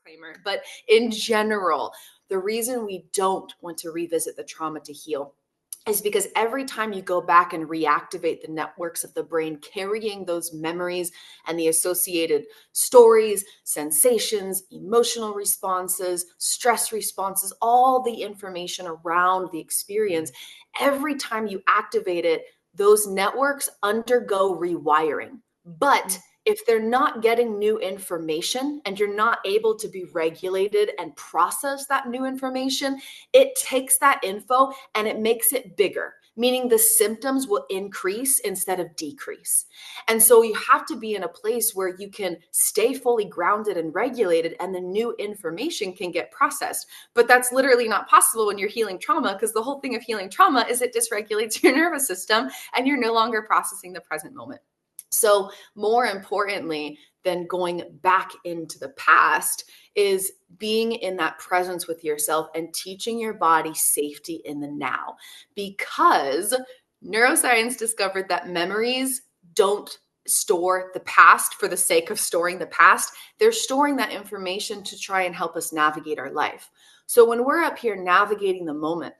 disclaimer, but in general, the reason we don't want to revisit the trauma to heal is because every time you go back and reactivate the networks of the brain carrying those memories and the associated stories, sensations, emotional responses, stress responses, all the information around the experience, every time you activate it, those networks undergo rewiring. But if they're not getting new information and you're not able to be regulated and process that new information, it takes that info and it makes it bigger, meaning the symptoms will increase instead of decrease. And so you have to be in a place where you can stay fully grounded and regulated and the new information can get processed. But that's literally not possible when you're healing trauma, because the whole thing of healing trauma is it dysregulates your nervous system and you're no longer processing the present moment. So more importantly than going back into the past is being in that presence with yourself and teaching your body safety in the now. Because neuroscience discovered that memories don't store the past for the sake of storing the past. They're storing that information to try and help us navigate our life. So when we're up here navigating the moment,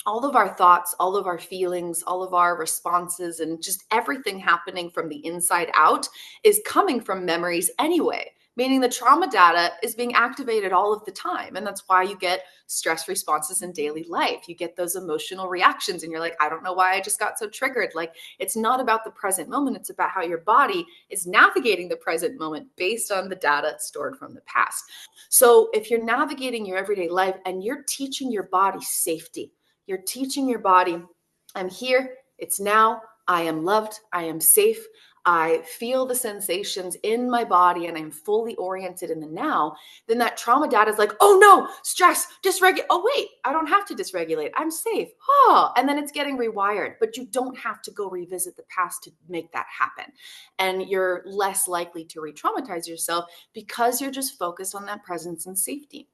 all of our thoughts, all of our feelings, all of our responses, and just everything happening from the inside out is coming from memories anyway, meaning the trauma data is being activated all of the time. And that's why you get stress responses in daily life. You get those emotional reactions and you're like, I don't know why I just got so triggered. Like, it's not about the present moment. It's about how your body is navigating the present moment based on the data stored from the past. So if you're navigating your everyday life and you're teaching your body safety, you're teaching your body, I'm here, it's now, I am loved, I am safe, I feel the sensations in my body and I'm fully oriented in the now, then that trauma data is like, oh no, stress, dysregulate. Oh wait, I don't have to dysregulate. I'm safe. Oh, and then it's getting rewired, but you don't have to go revisit the past to make that happen. And you're less likely to re-traumatize yourself because you're just focused on that presence and safety.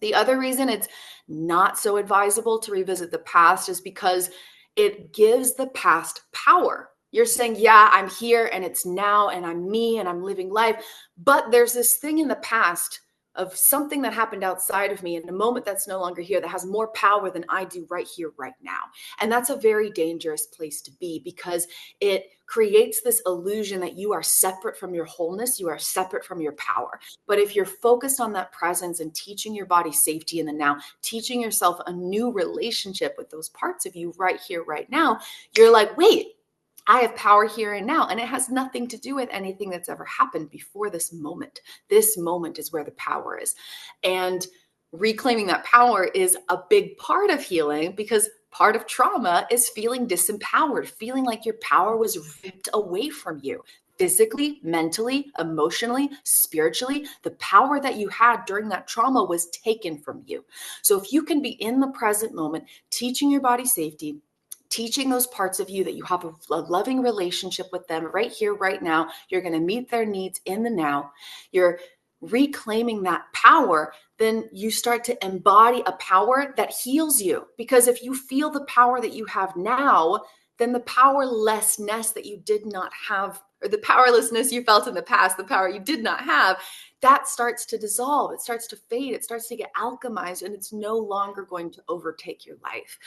The other reason it's not so advisable to revisit the past is because it gives the past power. You're saying, yeah, I'm here and it's now and I'm me and I'm living life. But there's this thing in the past of something that happened outside of me in a moment that's no longer here that has more power than I do right here, right now. And that's a very dangerous place to be because it creates this illusion that you are separate from your wholeness, you are separate from your power. But if you're focused on that presence and teaching your body safety in the now, teaching yourself a new relationship with those parts of you right here, right now, you're like, wait, I have power here and now, and it has nothing to do with anything that's ever happened before this moment. This moment is where the power is. And reclaiming that power is a big part of healing because part of trauma is feeling disempowered, feeling like your power was ripped away from you. Physically, mentally, emotionally, spiritually, the power that you had during that trauma was taken from you. So if you can be in the present moment, teaching your body safety, teaching those parts of you that you have a loving relationship with them right here, right now. You're going to meet their needs in the now. You're reclaiming that power. Then you start to embody a power that heals you. Because if you feel the power that you have now, then the powerlessness that you did not have, or the powerlessness you felt in the past, the power you did not have, that starts to dissolve. It starts to fade. It starts to get alchemized, and it's no longer going to overtake your life.